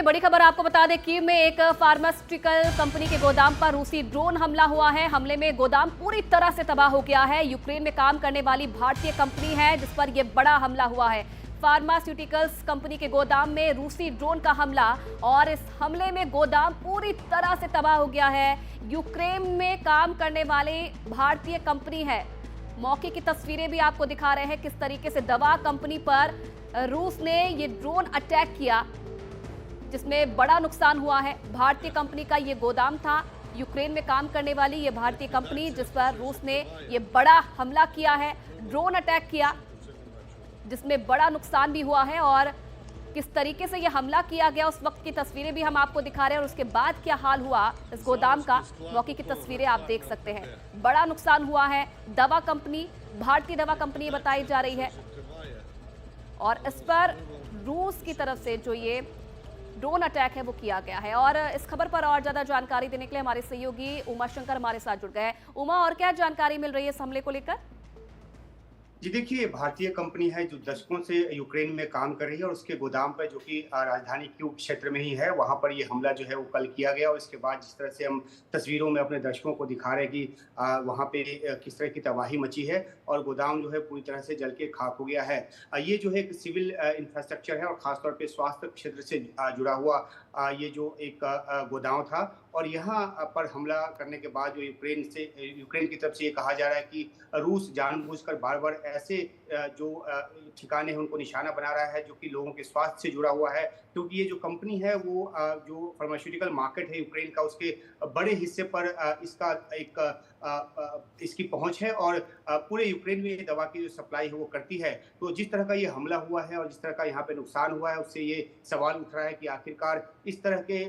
बड़ी खबर आपको बता दें कि में एक फार्मास्यूटिकल कंपनी के गोदाम पर रूसी ड्रोन हमला हुआ है। हमले में गोदाम पूरी तरह से तबाह हो गया है। यूक्रेन में काम करने वाली भारतीय कंपनी है जिस पर यह बड़ा हमला हुआ है। फार्मास्यूटिकल्स कंपनी के गोदाम में रूसी ड्रोन का हमला और इस हमले में गोदाम पूरी तरह से तबाह हो गया है। यूक्रेन में काम करने वाली भारतीय कंपनी है। मौके की तस्वीरें भी आपको दिखा रहे हैं किस तरीके से दवा कंपनी पर रूस ने ये ड्रोन अटैक किया जिसमें बड़ा नुकसान हुआ है। भारतीय कंपनी का ये गोदाम था। यूक्रेन में काम करने वाली ये भारतीय कंपनी जिस पर रूस ने ये बड़ा हमला किया है, ड्रोन अटैक किया जिसमें बड़ा नुकसान भी हुआ है। और किस तरीके से ये हमला किया गया उस वक्त की तस्वीरें भी हम आपको दिखा रहे हैं और उसके बाद क्या हाल हुआ इस गोदाम का, मौके की तस्वीरें आप देख सकते हैं। बड़ा नुकसान हुआ है। दवा कंपनी, भारतीय दवा कंपनी बताई जा रही है और इस पर रूस की तरफ से जो ये ड्रोन अटैक है वो किया गया है। और इस खबर पर और ज्यादा जानकारी देने के लिए हमारे सहयोगी उमा शंकर हमारे साथ जुड़ गए हैं। उमा, और क्या जानकारी मिल रही है इस हमले को लेकर? जी देखिए, भारतीय कंपनी है जो दशकों से यूक्रेन में काम कर रही है और उसके गोदाम पर जो कि राजधानी कीव क्षेत्र में ही है, वहां पर ये हमला जो है वो कल किया गया। और इसके बाद जिस तरह से हम तस्वीरों में अपने दर्शकों को दिखा रहे हैं कि वहां पे किस तरह की तबाही मची है और गोदाम जो है पूरी तरह से जल के खाक हो गया है। ये जो है एक सिविल इंफ्रास्ट्रक्चर है और खासतौर पर स्वास्थ्य क्षेत्र से जुड़ा हुआ ये जो एक गोदाम था। और यहाँ पर हमला करने के बाद जो यूक्रेन की तरफ से ये कहा जा रहा है कि रूस जानबूझकर बार बार ऐसे जो ठिकाने हैं उनको निशाना बना रहा है जो कि लोगों के स्वास्थ्य से जुड़ा हुआ है, क्योंकि ये जो कंपनी है वो जो फार्मास्यूटिकल मार्केट है यूक्रेन का उसके बड़े हिस्से पर इसका इसकी पहुंच है और पूरे यूक्रेन में ये दवा की जो सप्लाई है वो करती है। तो जिस तरह का ये हमला हुआ है और जिस तरह का यहाँ पे नुकसान हुआ है उससे ये सवाल उठ रहा है कि आखिरकार इस तरह के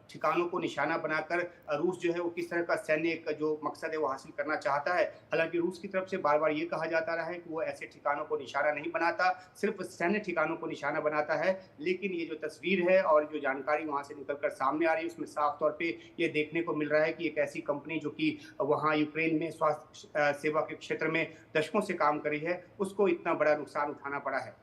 ठिकानों को निशाना बनाकर रूस जो है वो किस तरह का सैन्य जो मकसद है वो हासिल करना चाहता है। हालांकि रूस की तरफ से बार बार ये कहा जाता रहा है कि वो ऐसे ठिकानों को निशाना नहीं बनाता, सिर्फ सैन्य ठिकानों को निशाना बनाता है। लेकिन ये जो तस्वीर है और जो जानकारी वहां से निकलकर सामने आ रही है उसमें साफ तौर पे ये देखने को मिल रहा है कि एक ऐसी कंपनी जो कि वहां यूक्रेन में स्वास्थ्य सेवा के क्षेत्र में दशकों से काम कर रही है, उसको इतना बड़ा नुकसान उठाना पड़ा है।